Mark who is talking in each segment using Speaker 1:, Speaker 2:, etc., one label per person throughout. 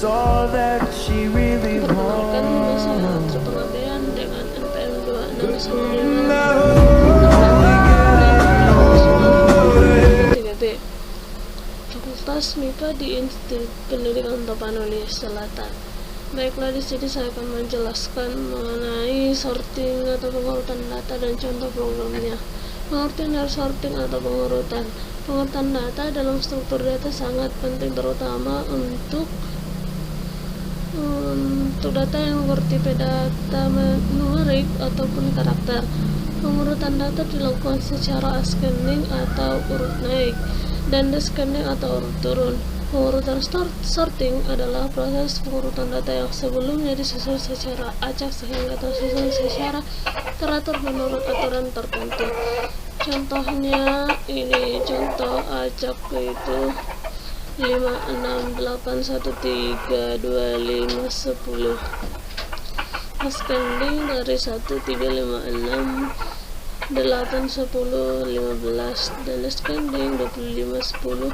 Speaker 1: Perkenalkan, masalah pengertian dengan NPM 2695 Fakultas MIPA di Institut Pendidikan Tapanuli Selatan. Baiklah, di sini saya akan menjelaskan mengenai sorting atau pengurutan data dan contoh programnya. Pengertian dari sorting atau pengurutan. Pengurutan data dalam struktur data sangat penting, terutama untuk data yang bertipe data numerik ataupun karakter. Pengurutan data dilakukan secara ascending atau urut naik dan descending atau urut turun. Pengurutan sorting adalah proses pengurutan data yang sebelumnya disusun secara acak sehingga tersusun secara teratur menurut aturan tertentu. Contohnya ini contoh acak yaitu 5, 6, 8, 1, 3, 2, 5, 10. Ascending dari 1, 3, 5, 6, 8, 10, 15, dan descending 25, 10,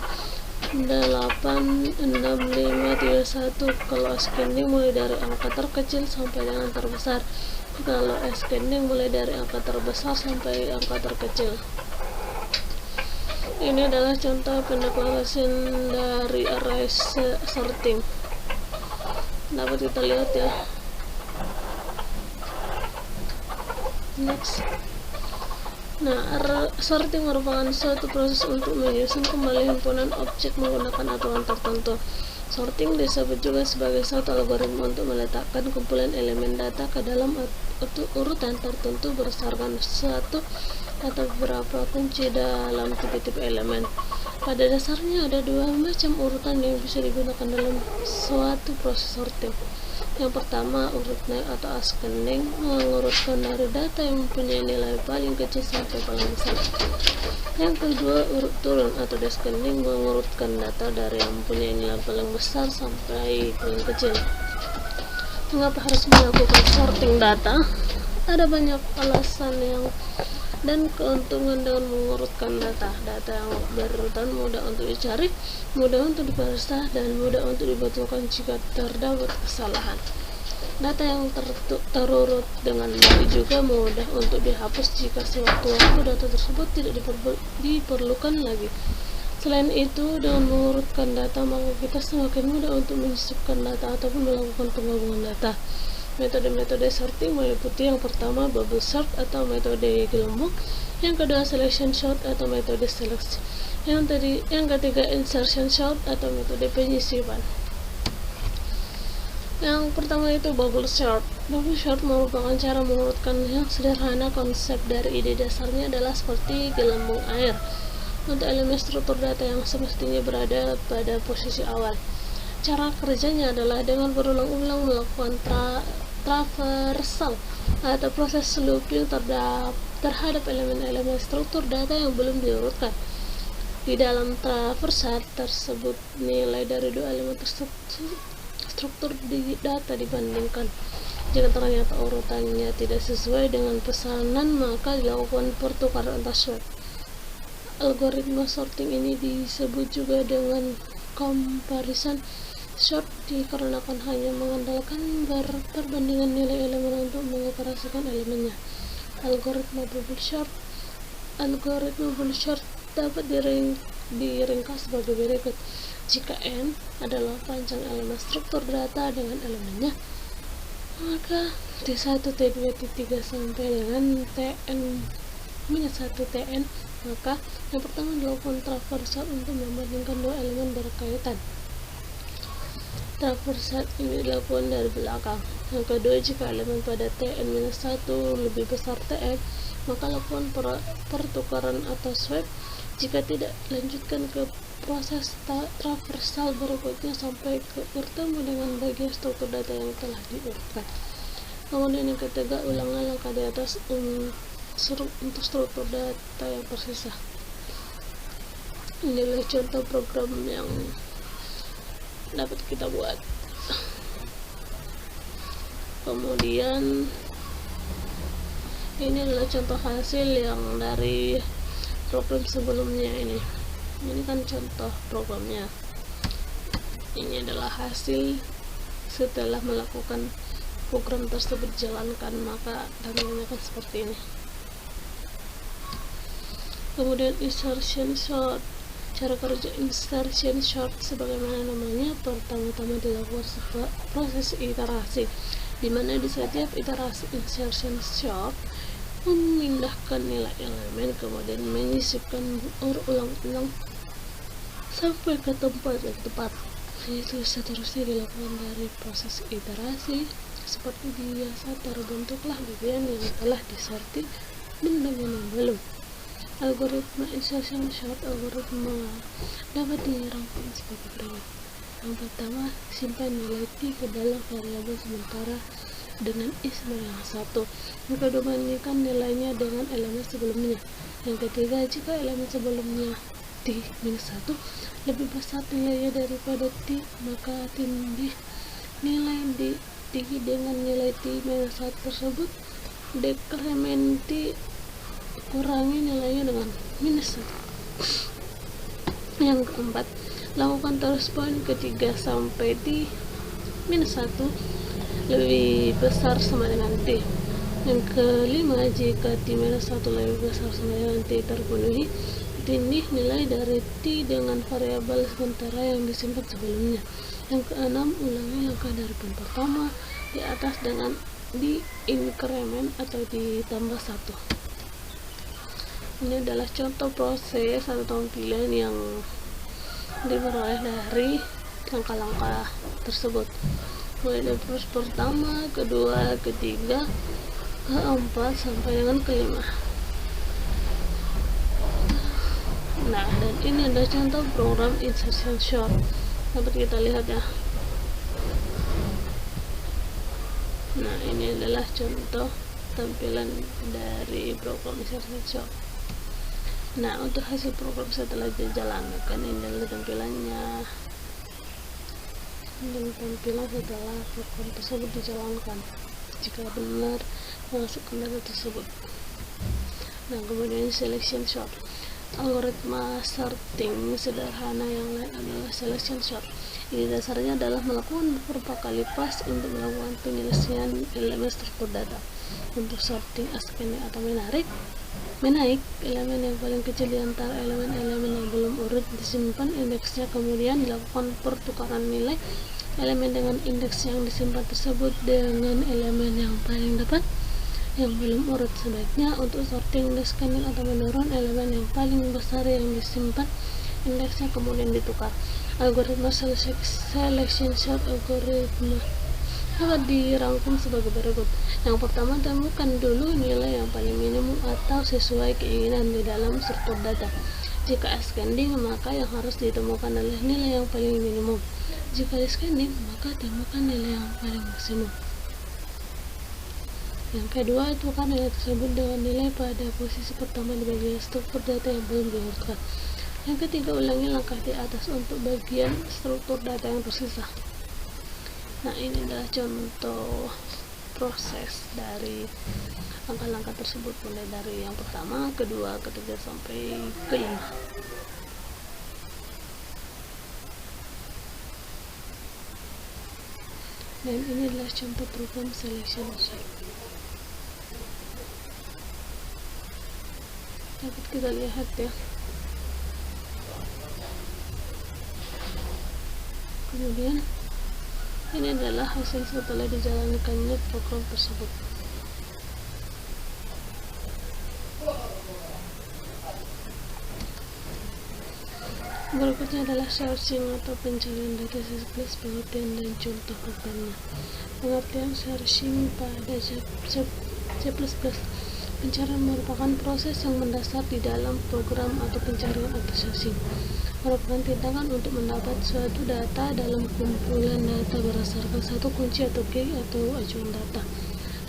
Speaker 1: 8, 6, 5, 3, 1. Kalau ascending mulai dari angka terkecil sampai dengan terbesar. Kalau ascending mulai dari angka terbesar sampai angka terkecil. Ini adalah contoh pendeklarasian dari array sorting. Dapat kita lihat ya. Next. Nah, sorting merupakan suatu proses untuk menyusun kembali himpunan objek menggunakan aturan tertentu. Sorting disebut juga sebagai suatu algoritma untuk meletakkan kumpulan elemen data ke dalam urutan tertentu berdasarkan satu atau beberapa kunci dalam tipe-tipe elemen. Pada dasarnya ada dua macam urutan yang bisa digunakan dalam suatu proses sorting. Yang pertama, urut naik atau ascending, mengurutkan dari data yang mempunyai nilai paling kecil sampai paling besar. Yang kedua, urut turun atau descending, mengurutkan data dari yang mempunyai nilai paling besar sampai paling kecil. Mengapa harus melakukan sorting data? Ada banyak alasan dan keuntungan dengan mengurutkan data yang berurutan, mudah untuk dicari, mudah untuk diperiksa, dan mudah untuk dibetulkan jika terdapat kesalahan. Data yang terurut dengan baik juga mudah untuk dihapus jika sewaktu-waktu data tersebut tidak diperlukan lagi. Selain itu, dengan mengurutkan data maka kita semakin mudah untuk menyisipkan data ataupun melakukan penggabungan data. Metode-metode sorting meliputi yang pertama bubble sort atau metode gelembung, yang kedua selection sort atau metode seleksi, yang ketiga insertion sort atau metode penyisipan. Yang pertama itu bubble sort. Bubble sort merupakan cara mengurutkan yang sederhana. Konsep dari ide dasarnya adalah seperti gelembung air untuk elemen struktur data yang semestinya berada pada posisi awal. Cara kerjanya adalah dengan berulang-ulang melakukan traversal atau proses looping terhadap elemen-elemen struktur data yang belum diurutkan. Di dalam traversal tersebut, nilai dari dua elemen struktur di data dibandingkan. Jika ternyata urutannya tidak sesuai dengan pesanan, maka dilakukan pertukaran antar swap. Algoritma sorting ini disebut juga dengan comparison sort dikarenakan hanya mengandalkan perbandingan nilai elemen untuk mengoperasikan elemennya. Algoritma bubble sort dapat diringkas sebagai berikut. Jika N adalah panjang elemen struktur data dengan elemennya, maka T1, T2, T3 sampai dengan Tn-1 Tn, maka yang pertama dilakukan traversal untuk membandingkan dua elemen berkaitan. Traversal ini dilakukan dari belakang. Yang kedua, jika elemen pada Tn-1 lebih besar Tn, maka lakukan pertukaran atau swap. Jika tidak, lanjutkan ke proses traversal berikutnya sampai bertemu dengan bagian struktur data yang telah diurutkan. Kemudian yang ketiga, ulanglah langkah di atas untuk struktur data yang tersisa. Inilah contoh program yang dapat kita buat. Kemudian ini adalah contoh hasil yang dari program sebelumnya. Ini kan contoh programnya. Ini adalah hasil setelah melakukan program tersebut dijalankan, maka tampilannya akan seperti ini. Kemudian insertion short. Cara kerja insertion short sebagaimana namanya, pertama-tama dilakukan proses iterasi, di mana di setiap iterasi insertion short memindahkan nilai elemen, kemudian menyisipkan berulang-ulang sampai ke tempat yang tepat. Itu seterusnya dilakukan dari proses iterasi. Seperti biasa, terbentuklah bagian yang telah disortir dan bagian yang belum. Algoritma insertion short algoritma dapat dirangkum sebagai berikut. Yang pertama, simpan nilai t ke dalam variabel sementara dengan i sama dengan 1. Yang kedua, bandingkan nilainya dengan elemen sebelumnya. Yang ketiga, jika elemen sebelumnya t minus 1 lebih besar nilainya daripada t, maka tindih nilai t dengan nilai t minus 1 tersebut, dekrementi kurangi nilainya dengan minus 1. Yang keempat, lakukan terus poin ketiga sampai t minus 1 lebih besar sama dengan t. Yang kelima, jika t minus 1 lebih besar sama dengan t terpenuhi, tindih nilai dari t dengan variabel sementara yang disimpan sebelumnya. Yang keenam, ulangi langkah dari poin pertama di atas dengan di increment atau ditambah 1. Ini adalah contoh proses atau tampilan yang diperoleh dari langkah-langkah tersebut, mulai dari proses pertama, kedua, ketiga, keempat sampai dengan kelima. Nah, dan ini adalah contoh program insertion short. Dapat kita lihat ya. Nah, ini adalah contoh tampilan dari program insertion short. Nah, untuk hasil program setelah dijalankan, ini adalah tampilannya. Dan tampilan setelah program tersebut dijalankan, jika benar memasukkan data tersebut. Nah, kemudian selection short. Algoritma sorting sederhana yang lain adalah selection short. Ini dasarnya adalah melakukan beberapa kali pas untuk melakukan penyelesaian elemen struktur data. Untuk sorting ascending atau menaik elemen yang paling kecil di antara elemen-elemen yang belum urut disimpan indeksnya, kemudian dilakukan pertukaran nilai elemen dengan indeks yang disimpan tersebut dengan elemen yang paling depan yang belum urut. Sebaiknya untuk sorting descending atau menurun, elemen yang paling besar yang disimpan indeksnya kemudian ditukar. Algoritma selection short algoritma dapat dirangkum sebagai berikut. Yang pertama, temukan dulu nilai yang paling minimum atau sesuai keinginan di dalam struktur data. Jika ascending, maka yang harus ditemukan adalah nilai yang paling minimum. Jika descending, maka temukan nilai yang paling maksimum. Yang kedua, tukar nilai tersebut dengan nilai pada posisi pertama di bagian struktur data yang belum diurutkan. Yang ketiga, ulangi langkah di atas untuk bagian struktur data yang tersisa. Nah, ini adalah contoh proses dari langkah-langkah tersebut, mulai dari yang pertama, kedua, ketiga, sampai kelima. Dan ini adalah contoh program selection short. Dapat kita lihat ya. Kemudian ini adalah hasil setelah dijalankannya program tersebut. Berikutnya adalah searching atau pencarian data C++, pengertian dan contoh programnya. Pengertian searching pada C++. Pencarian merupakan proses yang mendasar di dalam program atau pencarian atau searching. Merupakan tindakan untuk mendapat suatu data dalam kumpulan data berdasarkan satu kunci atau key atau acuan data.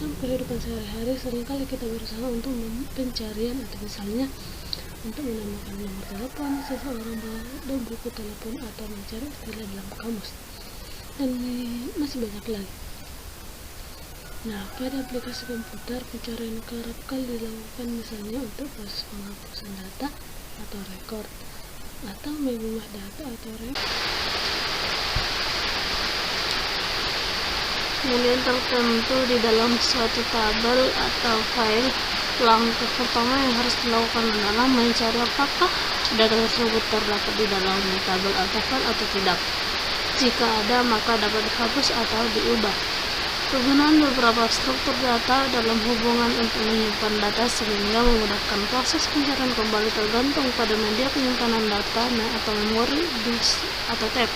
Speaker 1: Dalam kehidupan sehari-hari, seringkali kita berusaha untuk pencarian atau misalnya untuk menemukan nomor telepon seseorang pada buku telepon atau mencari istilah dalam kamus, dan masih banyak lagi. Nah, pada aplikasi komputer, pencarian kerap kali dilakukan misalnya untuk proses penghapusan data atau record, atau mengubah data atau kemudian tertentu di dalam suatu tabel atau file. Langkah pertama yang harus dilakukan adalah mencari apakah data tersebut terdapat di dalam tabel atau file atau tidak. Jika ada, maka dapat dihapus atau diubah. Penggunaan beberapa struktur data dalam hubungan untuk menyimpan data sehingga memudahkan proses pencarian kembali tergantung pada media penyimpanan data atau memori, disk, atau tape.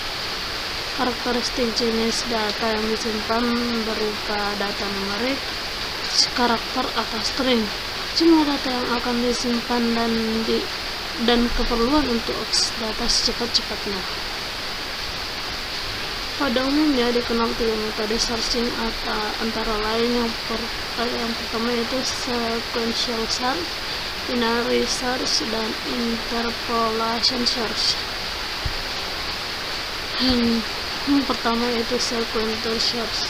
Speaker 1: Karakteristik jenis data yang disimpan berupa data numerik, karakter, atau string. Jumlah data yang akan disimpan dan keperluan untuk data secepat-cepatnya. Pada umumnya dikenal 3 metode searching antara lain yang pertama yaitu sequential search, binary search, dan interpolation search. Yang pertama yaitu sequential search.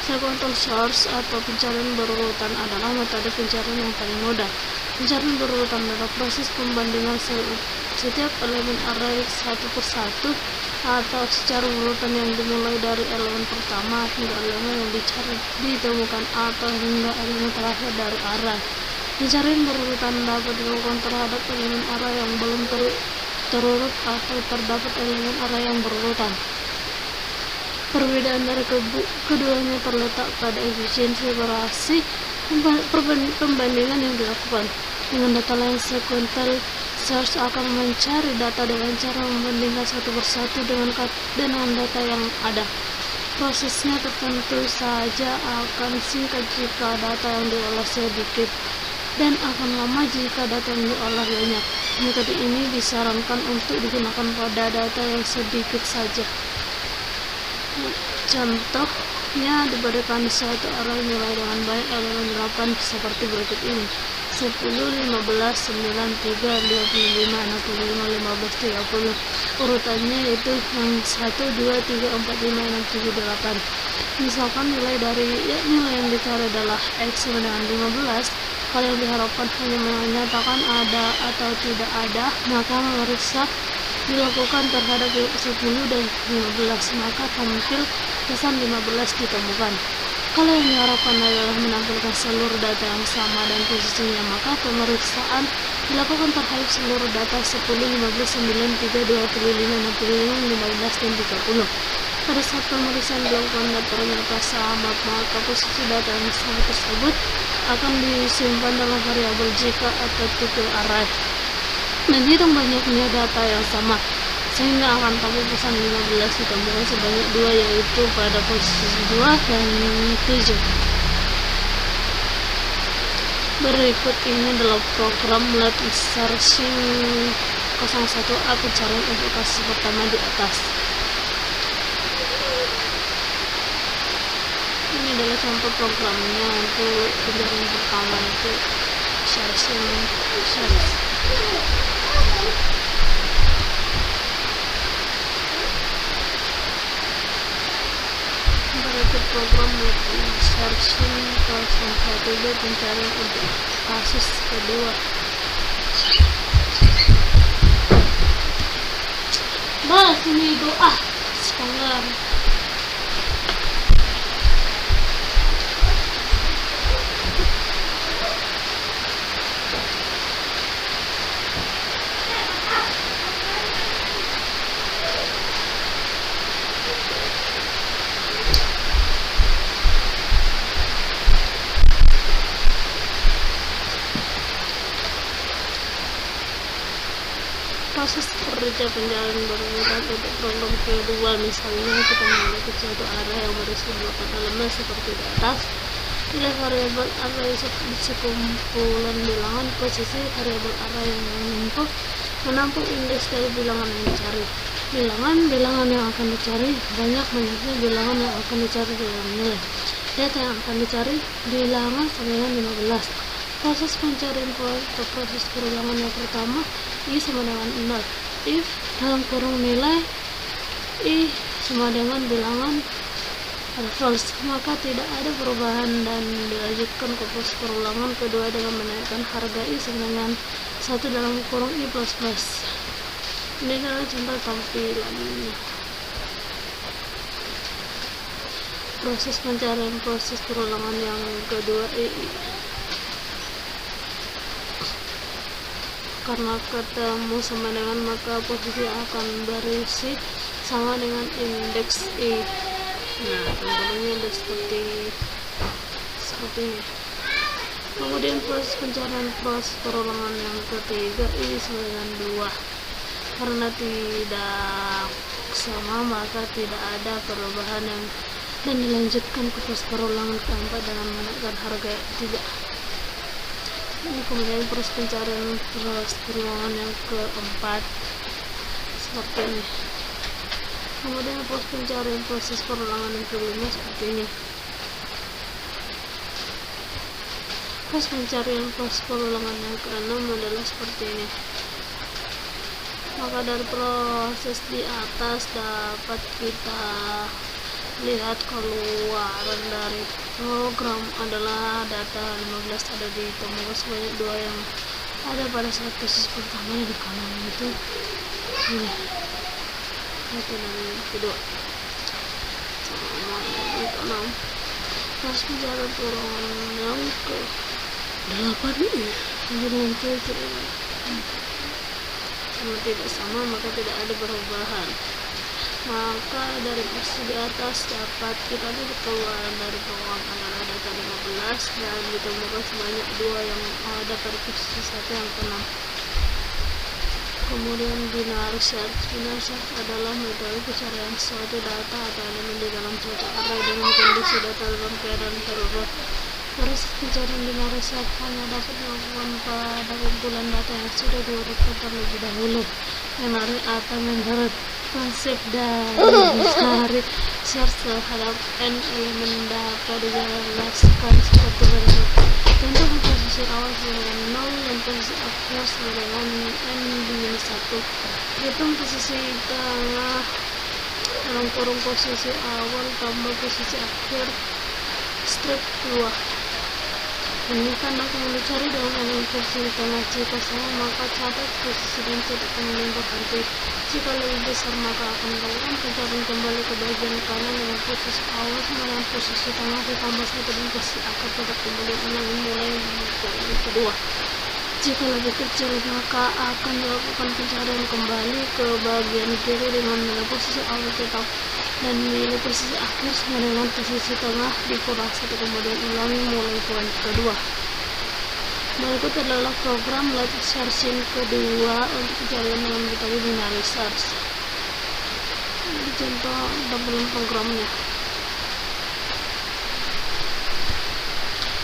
Speaker 1: Sequential search atau pencarian berurutan adalah metode pencarian yang paling mudah. Pencarian berurutan adalah proses pembandingan setiap elemen array satu persatu atau secara urutan yang dimulai dari elemen pertama hingga elemen yang ditemukan atau hingga elemen terakhir dari array. Pencarian berurutan dapat dilakukan terhadap elemen array yang belum terurut atau terdapat elemen array yang berurutan. Perbedaan dari keduanya terletak pada efisiensi operasi pembandingan yang dilakukan. Dengan data lain, sequential search akan mencari data dengan cara membandingkan satu persatu dengan data yang ada. Prosesnya tentu saja akan singkat jika data yang diolah sedikit dan akan lama jika data yang diolah banyak. Metode ini disarankan untuk digunakan pada data yang sedikit saja. Contohnya diberikan suatu array nilai dengan banyak elemen 8 seperti berikut ini: 10, 15, 9, 3, 25, 65, 15, 30. Urutannya yaitu yang 1, 2, 3, 4, 5, 6, 7, 8. Misalkan nilai yang dicari adalah X sama dengan 15. Kalau yang diharapkan hanya menyatakan ada atau tidak ada, maka memeriksa dilakukan terhadap 10 dan 15, maka tampil pesan 15 ditemukan. Kalau yang diharapkan adalah menampilkan seluruh data yang sama dan posisinya, maka pemeriksaan dilakukan terhadap seluruh data 10, 15, 9, 3, 25, 65, 15, dan 30. Pada saat pemeriksaan dilakukan dan ternyata sama, maka posisi data yang sama tersebut akan disimpan dalam variabel jika atau tuple array. Menghitung banyaknya data yang sama sehingga akan tampil pesan 15 ditemukan sebanyak 2, yaitu pada posisi 2 dan 7. Berikut ini adalah program Let Searching 01A pencarian untuk kasus pertama di atas. Ini adalah contoh programnya untuk pencarian pertama, itu searching search. Berikut program searching 01B pencarian untuk kasus kedua. Sini itu sepenggar. Proses kerja pencarian berurutan untuk program kedua, misalnya kita memiliki suatu array yang berisi 8 elemen seperti di atas. Nilai variabel array sekumpulan bilangan. Posisi variabel array yang menampung indeks dari bilangan yang dicari. Bilangan yang akan dicari, banyaknya bilangan yang akan dicari dalam nilai. Data yang akan dicari, bilangan sama dengan 15. Proses pencarian atau proses perulangan yang pertama, I sama dengan 0. If dalam kurung nilai I sama dengan bilangan false, maka tidak ada perubahan dan dilanjutkan ke proses perulangan kedua dengan menaikkan harga I sama dengan 1 dalam kurung I plus plus. Ini adalah contoh tampilannya. proses pencarian proses perulangan yang kedua karena ketemu sama dengan maka posisi akan berisi sama dengan indeks I. Nah, contohnya ada seperti ini. Kemudian proses pencarian proses perulangan yang ketiga I sama dengan 2. Karena tidak sama maka tidak ada perubahan dan dilanjutkan ke proses perulangan keempat dengan menaikkan harga 3. Kemudian proses pencarian proses perulangan yang keempat seperti ini. Kemudian proses pencarian proses perulangan yang kelima seperti ini. Proses pencarian proses perulangan yang keenam adalah seperti ini. Maka dari proses di atas dapat kita lihat keluaran dari program adalah data 15 ada ditemukan sebanyak 2 yang ada pada saat proses pertama di kanan itu ini satu dan kedua sama yang keenam. Proses pencarian perulangan yang ke 8 ini kemudian kalau tidak sama maka tidak ada perubahan. Maka dari posisi di atas dapat kita lihat keluaran dari program adalah data 15 dan ditemukan sebanyak 2 yang ada pada posisi 1 yang ke-6. Kemudian binary search adalah metode pencarian suatu data atau elemen di dalam suatu array dengan kondisi data dalam keadaan terurut. Proses pencarian binary search hanya dapat dilakukan pada kumpulan data yang sudah diurutkan terlebih dahulu. Binary atau menurut konsep dari binary search terhadap n elemen dapat dijelaskan seperti berikut. Contoh posisi awal dengan 0 dan posisi akhir dengan n-1. Hitung posisi tengah dalam kurung posisi awal tambah posisi akhir strip 2. Temukan data yang dicari dengan elemen posisi tengah. Jika sama maka catat posisi dan catatkan yang berarti. Jika lebih besar maka akan melakukan pencarian kembali ke bagian kanan dengan posisi awal sama dengan posisi tengah ditambah 1 dan posisi akhir tetap kembali ulangi mulai dari kedua. Jika lebih kecil maka akan dilakukan pencarian kembali ke bagian kiri dengan posisi awal tetap dan milih posisi akhir sama dengan posisi tengah dikurang 1 kemudian ulangi mulai poin kedua. Berikut adalah program light searching kedua untuk pencarian dengan metode binary search. Ini contoh dalam programnya.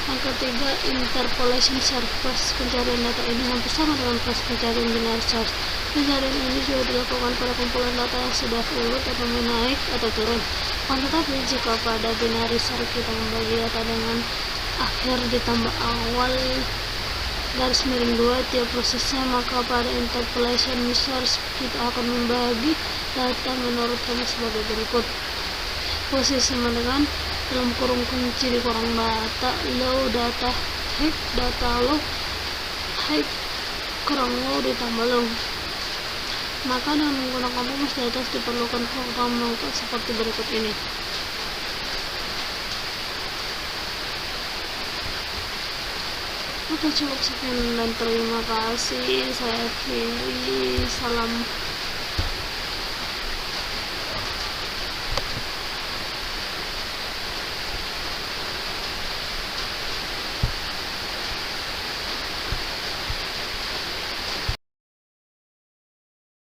Speaker 1: Yang ketiga, interpolation search. Proses pencarian data ini hampir sama dengan proses pencarian binary search. Pencarian ini juga dilakukan pada kumpulan data yang sudah urut atau menaik atau turun. Tetapi jika pada binary search kita membagi data dengan akhir ditambah awal garis miring 2 tiap prosesnya, maka pada interpolation search kita akan membagi data menurut kami sebagai berikut. Posisi dengan dalam kurung kunci dikurang data low data high data low high kurang low ditambah low. Maka dengan menggunakan rumus di atas diperlukan program lengkap seperti berikut ini. Oke, cukup sekian dan terima kasih. Saya Kiri, salam